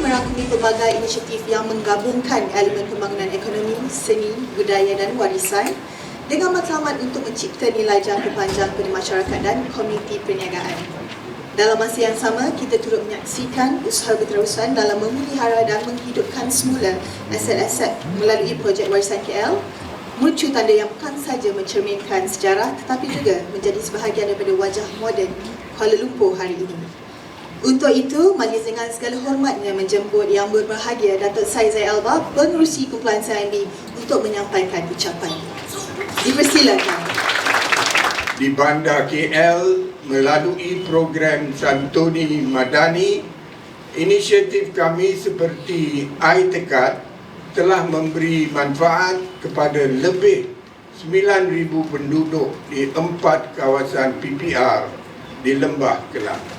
merangkumi pelbagai inisiatif yang menggabungkan elemen pembangunan ekonomi, seni, budaya dan warisan dengan matlamat untuk mencipta nilai jangka panjang pada masyarakat dan komuniti perniagaan. Dalam masa yang sama, kita turut menyaksikan usaha berterusan dalam memelihara dan menghidupkan semula aset-aset melalui projek warisan KL, mercu tanda yang bukan sahaja mencerminkan sejarah tetapi juga menjadi sebahagian daripada wajah moden Kuala Lumpur hari ini. Untuk itu, Majlis dengan segala hormatnya menjemput Yang Berbahagia Datuk Saizai Alba, Pengerusi Kumpulan Cimb, untuk menyampaikan ucapan. Dipersilakan. Di Bandar KL, melalui program Santuni Madani, inisiatif kami seperti iTekat telah memberi manfaat kepada lebih 9,000 penduduk di 4 kawasan PPR di Lembah Kelang.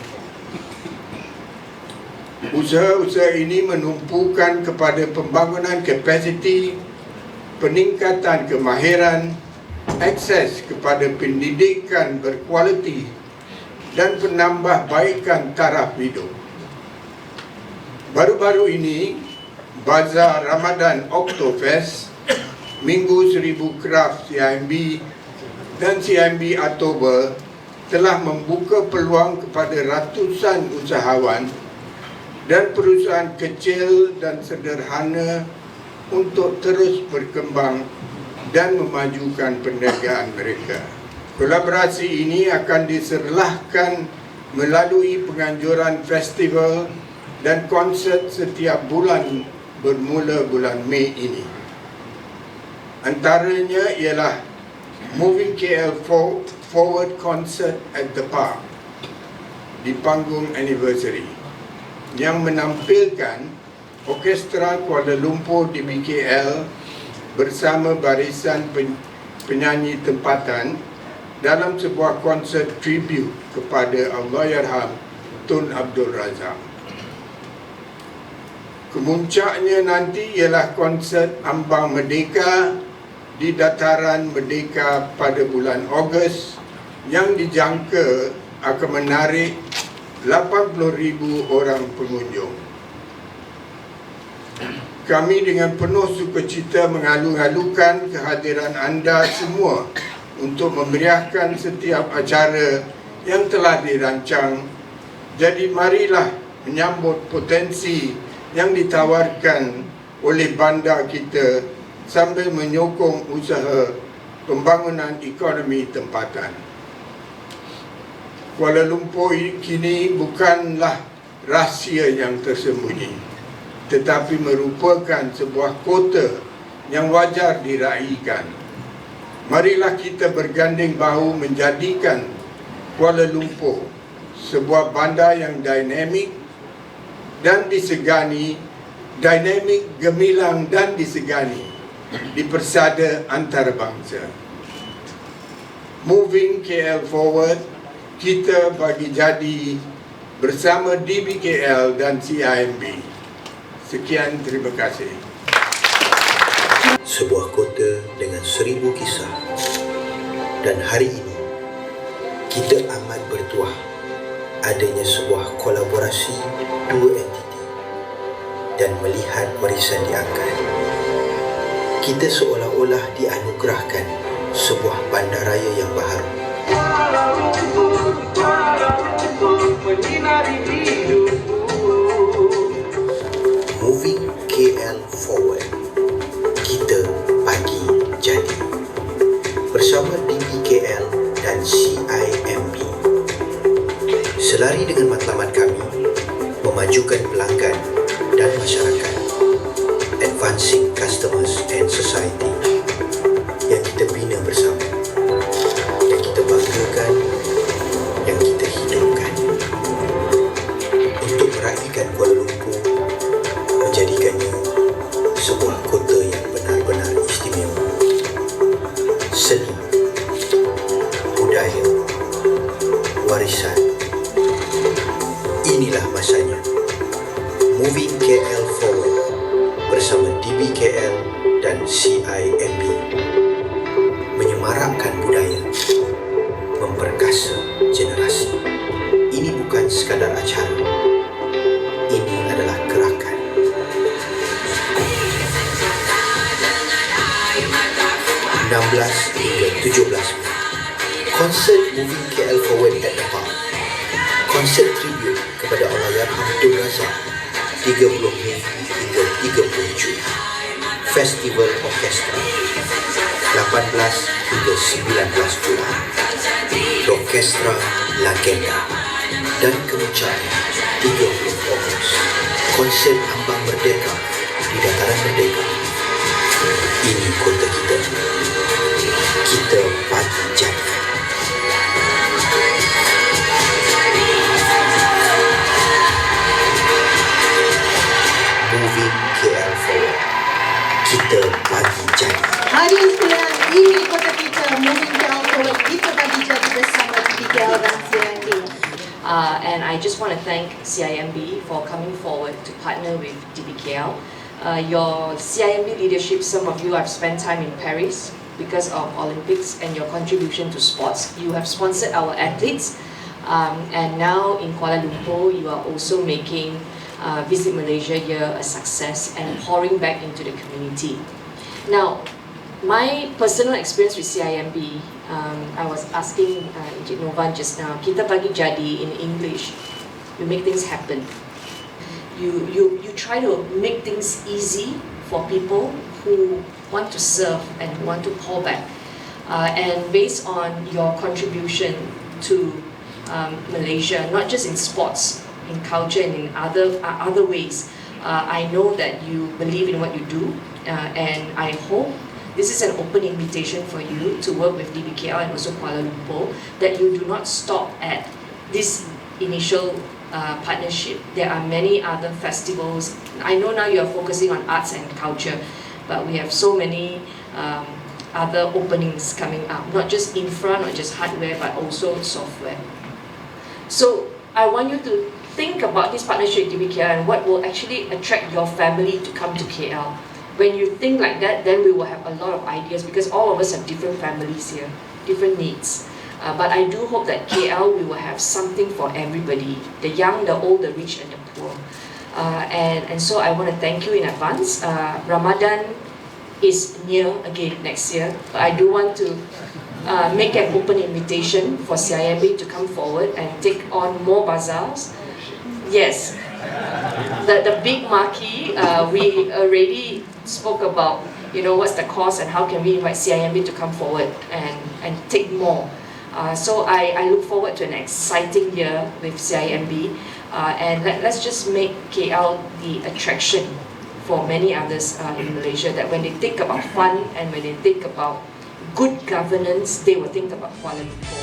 Usaha-usaha ini menumpukan kepada pembangunan kapasiti, peningkatan kemahiran, akses kepada pendidikan berkualiti dan penambahbaikan taraf hidup. Baru-baru ini, Bazar Ramadan Oktoberfest, Minggu Seribu Kraft Cimb dan Cimb Oktober telah membuka peluang kepada ratusan usahawan dan perusahaan kecil dan sederhana untuk terus berkembang dan memajukan perniagaan mereka. Kolaborasi ini akan diserlahkan melalui penganjuran festival dan konsert setiap bulan bermula bulan Mei ini. Antaranya ialah Moving KL Forward Concert at the Park di panggung anniversary yang menampilkan Orkestra Kuala Lumpur Dbkl bersama barisan penyanyi tempatan dalam sebuah konsert tribute kepada Allahyarham Tun Abdul Razak. Kemuncaknya nanti ialah konsert Ambang Merdeka di Dataran Merdeka pada bulan Ogos yang dijangka akan menarik 80,000 orang pengunjung. Kami dengan penuh sukacita mengalu-alukan kehadiran anda semua untuk memeriahkan setiap acara yang telah dirancang. Jadi marilah menyambut potensi yang ditawarkan oleh bandar kita sambil menyokong usaha pembangunan ekonomi tempatan. Kuala Lumpur kini bukanlah rahsia yang tersembunyi, tetapi merupakan sebuah kota yang wajar diraikan. Marilah kita berganding bahu menjadikan Kuala Lumpur sebuah bandar yang dinamik dan disegani, dinamik, gemilang dan disegani di persada antarabangsa. Moving KL Forward, kita bagi jadi bersama Dbkl dan Cimb. Sekian, terima kasih. Sebuah kota dengan 1000 kisah. Dan hari ini, kita amat bertuah adanya sebuah kolaborasi dua entiti dan melihat warisan diangkat. Kita seolah-olah dianugerahkan sebuah bandaraya yang baharu. Moving KL Forward, kita bagi jadi bersama Dbkl dan Cimb. Selari dengan matlamat kami memajukan pelanggan dan masyarakat, advancing customers and society, yang kita bina bersama, yang kita banggakan, yang kita hidupkan, untuk meraihkan Kuala Lumpur, menjadikannya sebuah kota yang benar-benar istimewa. Seni, budaya, warisan, inilah masanya. Moving KL Forward bersama Dbkl dan Cimb, menyemarakkan budaya, memperkasa generasi. Ini bukan sekadar acara, ini adalah gerakan. hingga 17 Mei. Konsert Moving KL Forward at the Park. Konsert tribute kepada Allahyarham Tun Razak 30 Mei hingga 30 Jun. Festival Orkestra 18 hingga 19 Julai. Orkestra Legenda dan Kemuncak 30 Ogos. Konsert Ambang Merdeka di Dataran Merdeka. Ini kota kita. Kita bagi jadi. Moving KL Forward. Kita bagi jadi. Hadirin sekalian, ini kota kita, Moving KL Forward. Kita bagi jadi bersama Dbkl dan CIMB. And I just want to thank CIMB for coming forward to partner with Dbkl. Your CIMB leadership, some of you have spent time in Paris because of Olympics and your contribution to sports. You have sponsored our athletes, and now in Kuala Lumpur, you are also making Visit Malaysia here a success and pouring back into the community. Now, my personal experience with CIMB, I was asking Encik Novan just now, kita bagi jadi in English, you make things happen. You try to make things easy for people who want to serve and who want to pour back. And based on your contribution to Malaysia, not just in sports, in culture and in other ways, I know that you believe in what you do, and I hope this is an open invitation for you to work with Dbkl and also Kuala Lumpur, that you do not stop at this initial partnership. There are many other festivals. I know now you are focusing on arts and culture, but we have so many other openings coming up, not just infra, not just hardware, but also software. So I want you to think about this partnership with Dbkl and what will actually attract your family to come to KL. When you think like that, then we will have a lot of ideas, because all of us have different families here, different needs. But I do hope that KL, we will have something for everybody, the young, the old, the rich and the poor. And so I want to thank you in advance. Ramadan is near again next year, but I do want to make an open invitation for CIMB to come forward and take on more bazaars. Yes, the big marquee, we already spoke about, what's the cost and how can we invite CIMB to come forward and take more. So I look forward to an exciting year with CIMB, and let's just make KL the attraction for many others in Malaysia, that when they think about fun and when they think about good governance, they will think about Kuala Lumpur.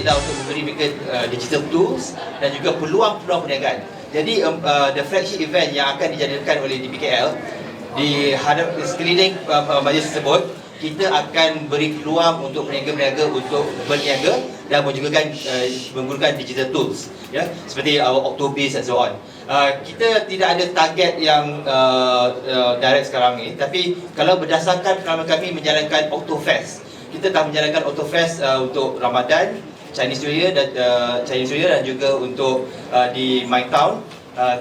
Ialah untuk memberi mereka digital tools dan juga peluang-peluang perniagaan. Jadi the flagship event yang akan dijadikan oleh Dbkl di sekeliling majlis tersebut, kita akan beri peluang untuk peniaga-peniaga untuk berniaga dan menggunakan digital tools, ya, seperti Octobis and so on. Kita tidak ada target yang direct sekarang ni, tapi kalau berdasarkan pengalaman kami menjalankan Octofest, kita telah menjalankan Octofest untuk Ramadan, Chinese New Year dan juga untuk di My Town,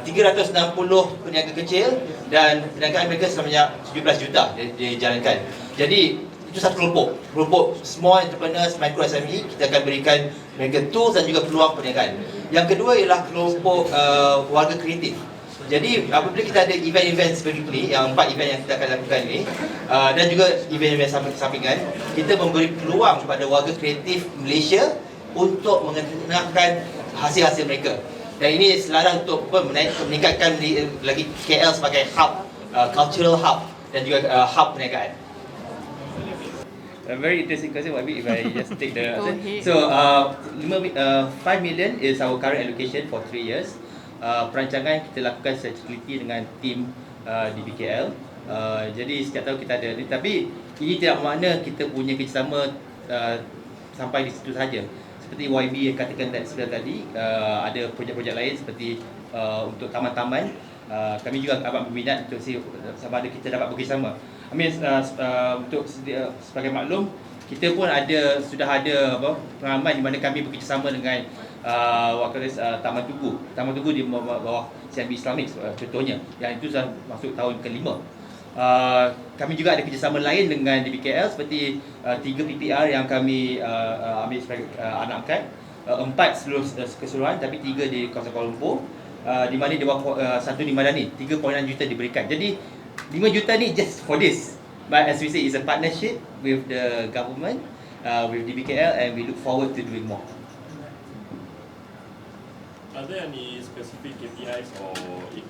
360 peniaga kecil dan perniagaan mereka sebanyak 17 juta dijalankan. Jadi itu satu kelompok small entrepreneurs, micro SME. Kita akan berikan mereka tools dan juga peluang perniagaan. Yang kedua ialah kelompok warga kreatif. Jadi apabila kita ada event-event seperti ini, yang 4 event yang kita akan lakukan ini, dan juga event-event sampingan, kita memberi peluang kepada warga kreatif Malaysia untuk mengenalkan hasil-hasil mereka. Dan ini selaras untuk meningkatkan lagi KL sebagai hub, cultural hub dan juga hub perniagaan. A very interesting question, if I just take the Go answer. ahead. So, 5 million is our current allocation for 3 years. Perancangan kita lakukan secara teliti dengan tim Dbkl. Jadi setiap tahun kita ada ni, tapi ini tidak bermakna kita punya kerjasama sampai di situ sahaja. Seperti YB yang katakan tadi, ada projek-projek lain seperti untuk taman-taman. Kami juga amat berminat untuk sama ada kita dapat bekerjasama. Untuk sebagai maklum, kita pun sudah ada pengalaman di mana kami bekerjasama dengan Taman Tugu. Taman Tugu di bawah Cimb Islamic contohnya, yang itu sudah masuk tahun ke-5. Kami juga ada kerjasama lain dengan Dbkl seperti 3 PPR yang kami ambil sebagai anak angkat, 4 seluruh keseluruhan, tapi 3 di kawasan Kuala Lumpur, di mana di bawah satu di Madani, 3.6 juta diberikan. Jadi 5 juta ni just for this, but as we say, it's a partnership with the government, with Dbkl, and we look forward to doing more. Are there any specific KPIs or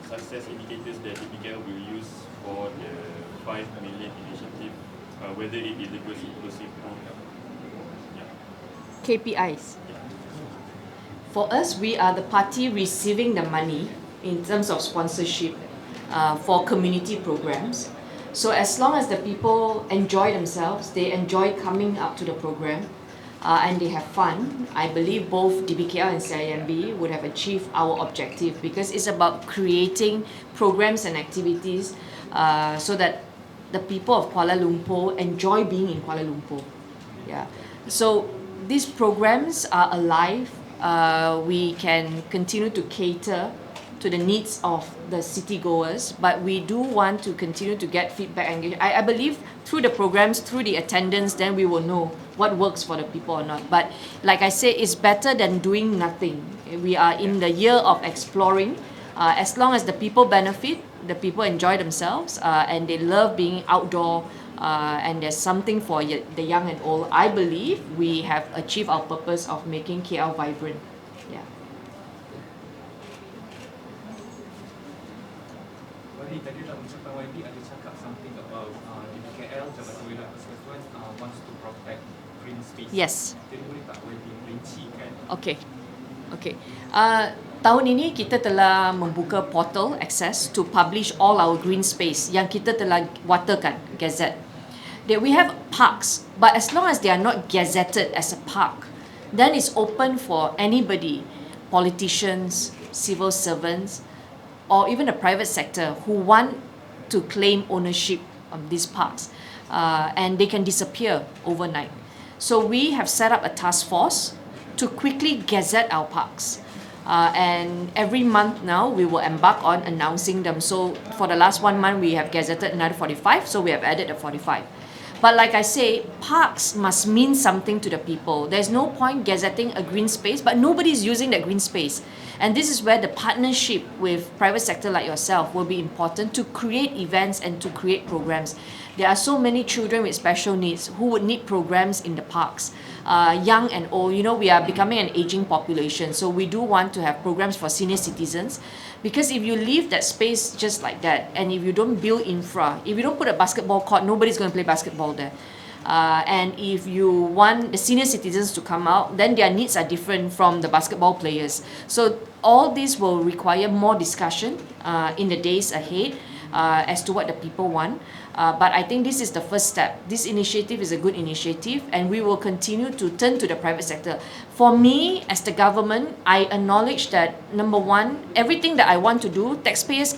success indicators that Dbkl will use for the 5 million initiative, whether it delivers inclusive program? KPIs. For us, we are the party receiving the money in terms of sponsorship for community programs. So as long as the people enjoy themselves, they enjoy coming up to the program, and they have fun, I believe both Dbkl and Cimb would have achieved our objective, because it's about creating programs and activities so that the people of Kuala Lumpur enjoy being in Kuala Lumpur. Yeah. So these programs are alive. We can continue to cater to the needs of the city goers, but we do want to continue to get feedback. And I believe through the programs, through the attendance, then we will know what works for the people or not. But like I say, it's better than doing nothing. We are in the year of exploring. As long as the people benefit, the people enjoy themselves, and they love being outdoor, and there's something for the young and old, I believe we have achieved our purpose of making KL vibrant. Yeah. Tadi dalam ucapan YB ada cakap something about Dbkl, Jabatan Wilayah Persekutuan wants to protect green space. Yes. Jadi boleh tak YB rincikan? Okay. Tahun ini kita telah membuka portal access to publish all our green space yang kita telah waterkan, gazette. That we have parks, but as long as they are not gazetted as a park, then it's open for anybody, politicians, civil servants, or even the private sector who want to claim ownership of these parks, and they can disappear overnight. So we have set up a task force to quickly gazette our parks. And every month now we will embark on announcing them. So for the last 1 month we have gazetted another 45, so we have added a 45. But like I say, parks must mean something to the people. There's no point gazetting a green space, but nobody's using that green space. And this is where the partnership with private sector like yourself will be important to create events and to create programs. There are so many children with special needs who would need programs in the parks. Young and old, we are becoming an aging population. So we do want to have programs for senior citizens. Because if you leave that space just like that, and if you don't build infra, if you don't put a basketball court, nobody's going to play basketball there. And if you want the senior citizens to come out, then their needs are different from the basketball players. So all this will require more discussion in the days ahead as to what the people want. But I think this is the first step. This initiative is a good initiative, and we will continue to turn to the private sector. For me, as the government, I acknowledge that, number one, everything that I want to do, taxpayers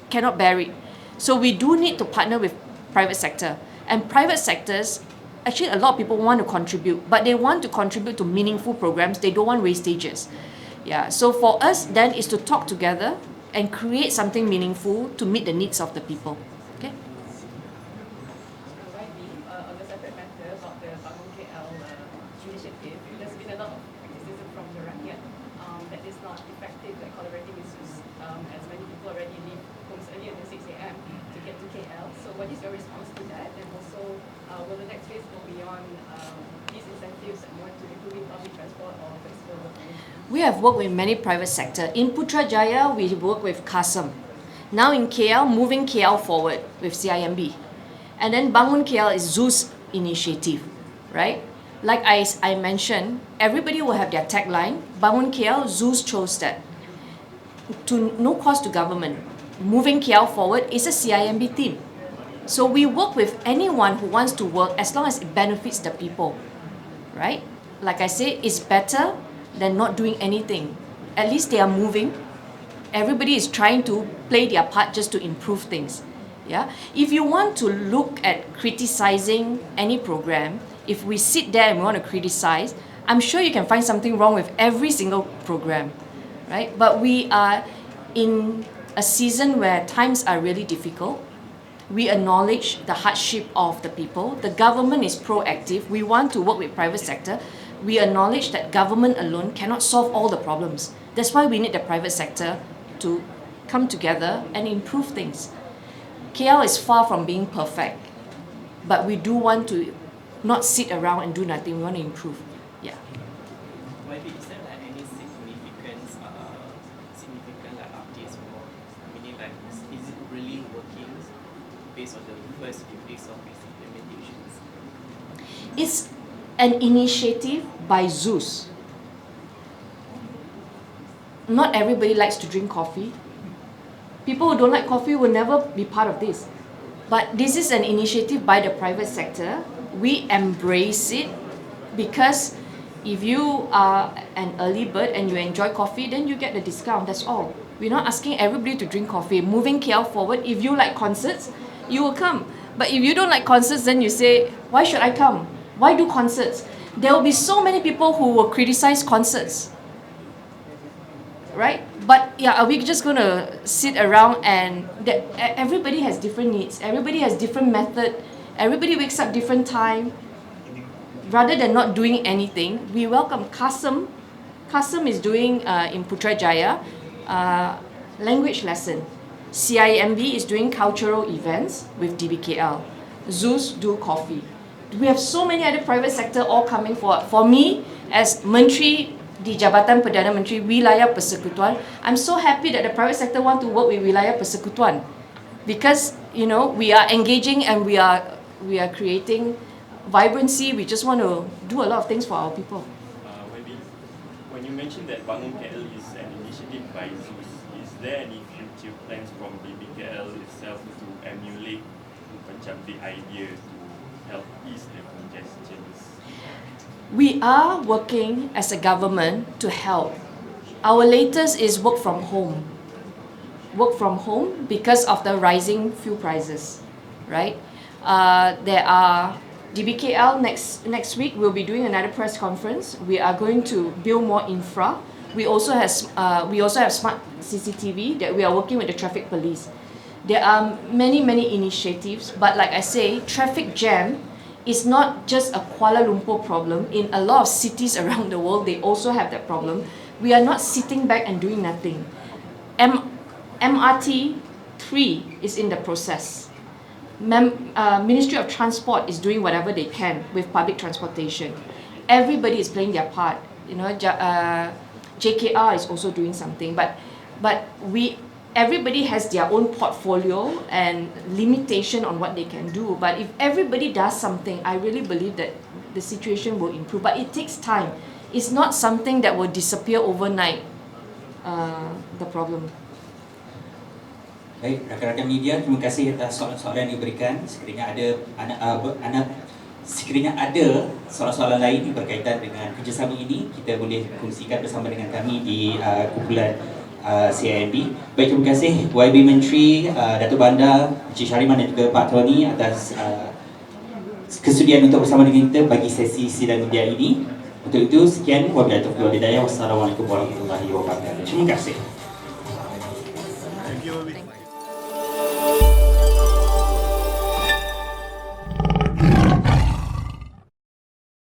cannot bear it. So we do need to partner with private sector. And private sectors, actually a lot of people want to contribute, but they want to contribute to meaningful programs. They don't want wastages. Yeah. So for us then is to talk together and create something meaningful to meet the needs of the people. Okay. On the separate matter about the Bangun KL initiative, there's been a lot of criticism from the rakyat that is not effective, like collaborating with SUS, as many people already leave homes earlier than 6 a.m. to get to KL. So what is your response to that? And also, will the next phase go beyond these incentives and more to improving public transport or flexible working? We have worked with many private sector. In Putrajaya, we work with Cimb. Now in KL, moving KL forward with Cimb. And then Bangun KL is Zeus initiative, right? Like I mentioned, everybody will have their tagline. Bangun KL, Zeus chose that. To no cost to government. Moving KL forward is a CIMB theme. So we work with anyone who wants to work as long as it benefits the people, right? Like I say, it's better than not doing anything. At least they are moving. Everybody is trying to play their part just to improve things. Yeah. If you want to look at criticizing any program, if we sit there and we want to criticize, I'm sure you can find something wrong with every single program, right? But we are in a season where times are really difficult. We acknowledge the hardship of the people. The government is proactive. We want to work with private sector. We acknowledge that government alone cannot solve all the problems. That's why we need the private sector to come together and improve things. KL is far from being perfect, but we do want to not sit around and do nothing. We want to improve. Yeah. Maybe is there like any significant like updates for, meaning like is it really working based on the first few weeks of its implementations? It's an initiative by Zeus. Not everybody likes to drink coffee. People who don't like coffee will never be part of this. But this is an initiative by the private sector. We embrace it because if you are an early bird and you enjoy coffee, then you get the discount, that's all. We're not asking everybody to drink coffee. Moving KL forward, if you like concerts, you will come. But if you don't like concerts, then you say, why should I come? Why do concerts? There will be so many people who will criticize concerts, right? But yeah, are we just going to sit around and everybody has different needs, everybody has different method, everybody wakes up different time. Rather than not doing anything, we welcome Kasim. Kasim is doing in Putrajaya language lesson. CIMB is doing cultural events with Dbkl. Zeus do coffee. We have so many other private sector all coming forward. For me, as Menteri di Jabatan Perdana Menteri Wilayah Persekutuan, I'm so happy that the private sector want to work with Wilayah Persekutuan, because you know we are engaging and we are creating vibrancy. We just want to do a lot of things for our people. Maybe when you mentioned that Bangun KL is an initiative by Zeus, is there any future plans from Dbkl itself to emulate macam the idea to help ease the congestions? We are working as a government to help. Our latest is work from home. Work from home because of the rising fuel prices, right? There are Dbkl next week we'll be doing another press conference. We are going to build more infra. We also have smart CCTV that we are working with the traffic police. There are many initiatives, but like I say, traffic jam is not just a Kuala Lumpur problem. In a lot of cities around the world, they also have that problem. We are not sitting back and doing nothing. MRT 3 is in the process. Ministry of Transport is doing whatever they can with public transportation. Everybody is playing their part. You know, JKR is also doing something, but everybody has their own portfolio and limitation on what they can do. But if everybody does something, I really believe that the situation will improve. But it takes time. It's not something that will disappear overnight, the problem. Baik, rakan-rakan media, terima kasih atas soalan-soalan yang diberikan. Sekiranya ada soalan-soalan lain yang berkaitan dengan kerjasama ini, kita boleh kongsikan bersama dengan kami di kumpulan CIMB. Baik, terima kasih YB Menteri, Datuk Bandar, Encik Syariman dan juga Pak Tony atas kesudian untuk bersama dengan kita bagi sesi sidang media ini. Untuk itu, sekian. Wabillahi taufiq wal hidayah. Wassalamualaikum warahmatullahi wabarakatuh. Terima kasih. Thank you.